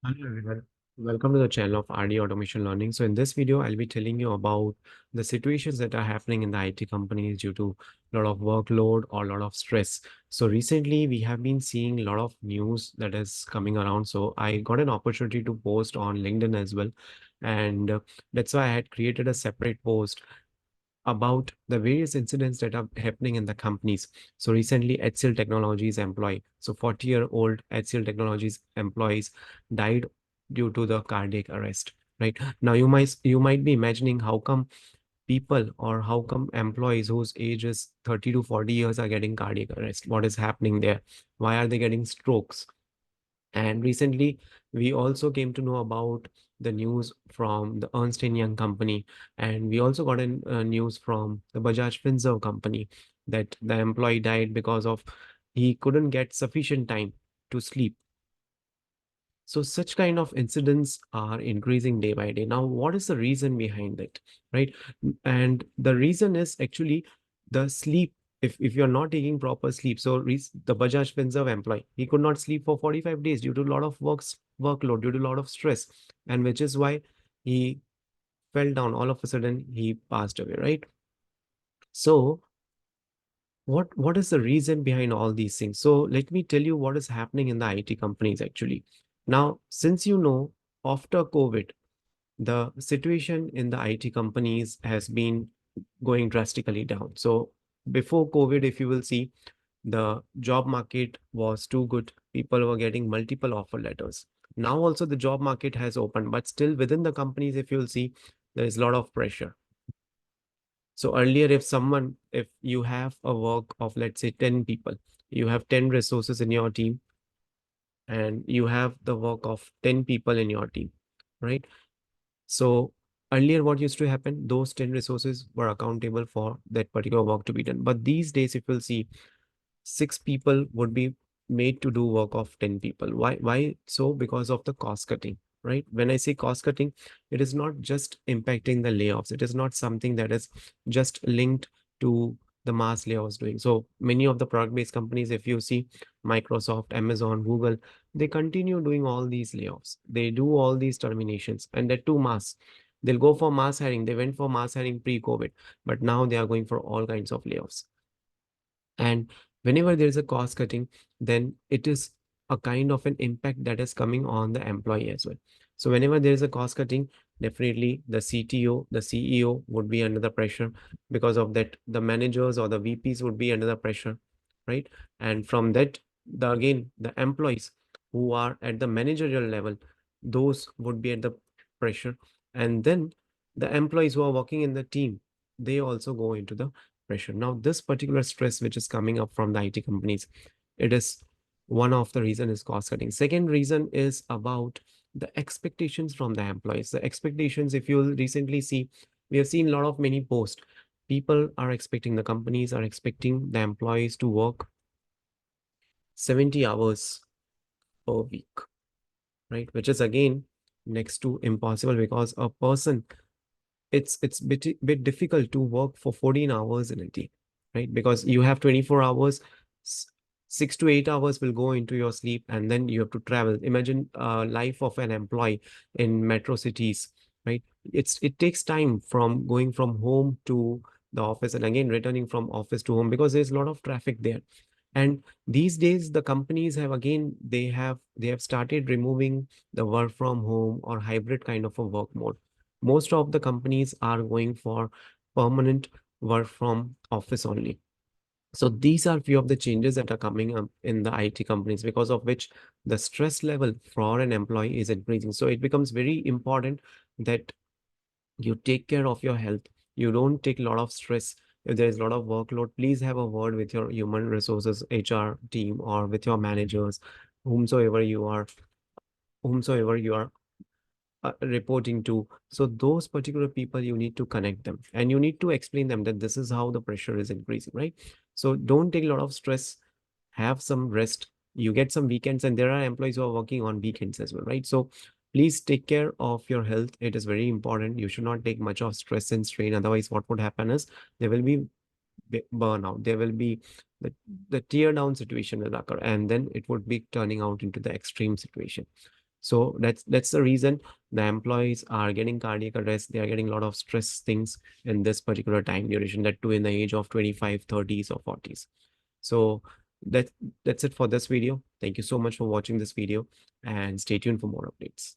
Hello everyone. Welcome to the channel of RD Automation Learning. So in this video, I'll be telling you about the situations that are happening in the IT companies due to a lot of workload or a lot of stress. So recently we have been seeing a lot of news that is coming around. So I got an opportunity to post on LinkedIn as well. And that's why I had created a separate post about the various incidents that are happening in the companies. So recently, HCL Technologies employee, so 40-year-old HCL Technologies employees died due to the cardiac arrest. Right now, you might be imagining how come people or how come employees whose age is 30 to 40 years are getting cardiac arrest. What is happening there? Why are they getting strokes? And recently, we also came to know about the news from the Ernst& Young company, and we also got in news from the Bajaj Finserv company that the employee died because of he couldn't get sufficient time to sleep. So such kind of incidents are increasing day by day. Now, what is the reason behind it, right? And the reason is actually the sleep. If you're not taking proper sleep, so the Bajaj Finserv employee, he could not sleep for 45 days due to a lot of workload, due to a lot of stress, and which is why he fell down. All of a sudden, he passed away, right? So what is the reason behind all these things? So let me tell you what is happening in the IT companies actually. Now, since you know, after COVID, the situation in the IT companies has been going drastically down. So before COVID, if you will see, the job market was too good. People were getting multiple offer letters. Now also the job market has opened, but still within the companies, if you'll see, there is a lot of pressure. So earlier, if you have a work of, let's say, 10 people, you have 10 resources in your team, and you have the work of 10 people in your team, right? So earlier, what used to happen, those 10 resources were accountable for that particular work to be done. But these days, if you'll see, 6 people would be made to do work of 10 people. Why so? Because of the cost cutting, right? When I say cost cutting, it is not just impacting the layoffs. It is not something that is just linked to the mass layoffs doing. So many of the product-based companies, if you see Microsoft, Amazon, Google, they continue doing all these layoffs. They do all these terminations, and they're too mass. They'll go for mass hiring. They went for mass hiring pre-COVID, but now they are going for all kinds of layoffs. And whenever there is a cost cutting, then it is a kind of an impact that is coming on the employee as well. So whenever there is a cost cutting, definitely the CTO, the CEO would be under the pressure. Because of that, the managers or the VPs would be under the pressure, right? And from that, the employees who are at the managerial level, those would be at the pressure. And then the employees who are working in the team, they also go into the pressure. Now, this particular stress which is coming up from the IT companies, it is one of the reason is cost cutting. Second reason is about the expectations from the employees. The expectations, if you'll recently see, we have seen a lot of many posts. People are expecting, the companies are expecting the employees to work 70 hours per week, right? Which is again next to impossible because a person it's bit difficult to work for 14 hours in a day, right? Because you have 24 hours, 6 to 8 hours will go into your sleep, and then you have to travel. Imagine life of an employee in metro cities, right? It takes time from going from home to the office, and again returning from office to home, because there's a lot of traffic there. And these days the companies have again they have started removing the work from home or hybrid kind of a work mode. Most of the companies are going for permanent work from office only. So these are few of the changes that are coming up in the IT companies, because of which the stress level for an employee is increasing. So it becomes very important that you take care of your health. You don't take a lot of stress. If there is a lot of workload, please have a word with your human resources HR team or with your managers, whomsoever you are, whomsoever you are reporting to. So those particular people, you need to connect them and you need to explain them that this is how the pressure is increasing, right? So don't take a lot of stress, have some rest. You get some weekends, and there are employees who are working on weekends as well, right? So please take care of your health. It is very important. You should not take much of stress and strain. Otherwise, what would happen is there will be burnout. There will be the tear down situation will occur, and then it would be turning out into the extreme situation. So that's the reason the employees are getting cardiac arrest. They are getting a lot of stress things in this particular time duration, that too in the age of 25, 30s or 40s. So that that's it for this video. Thank you so much for watching this video, and stay tuned for more updates.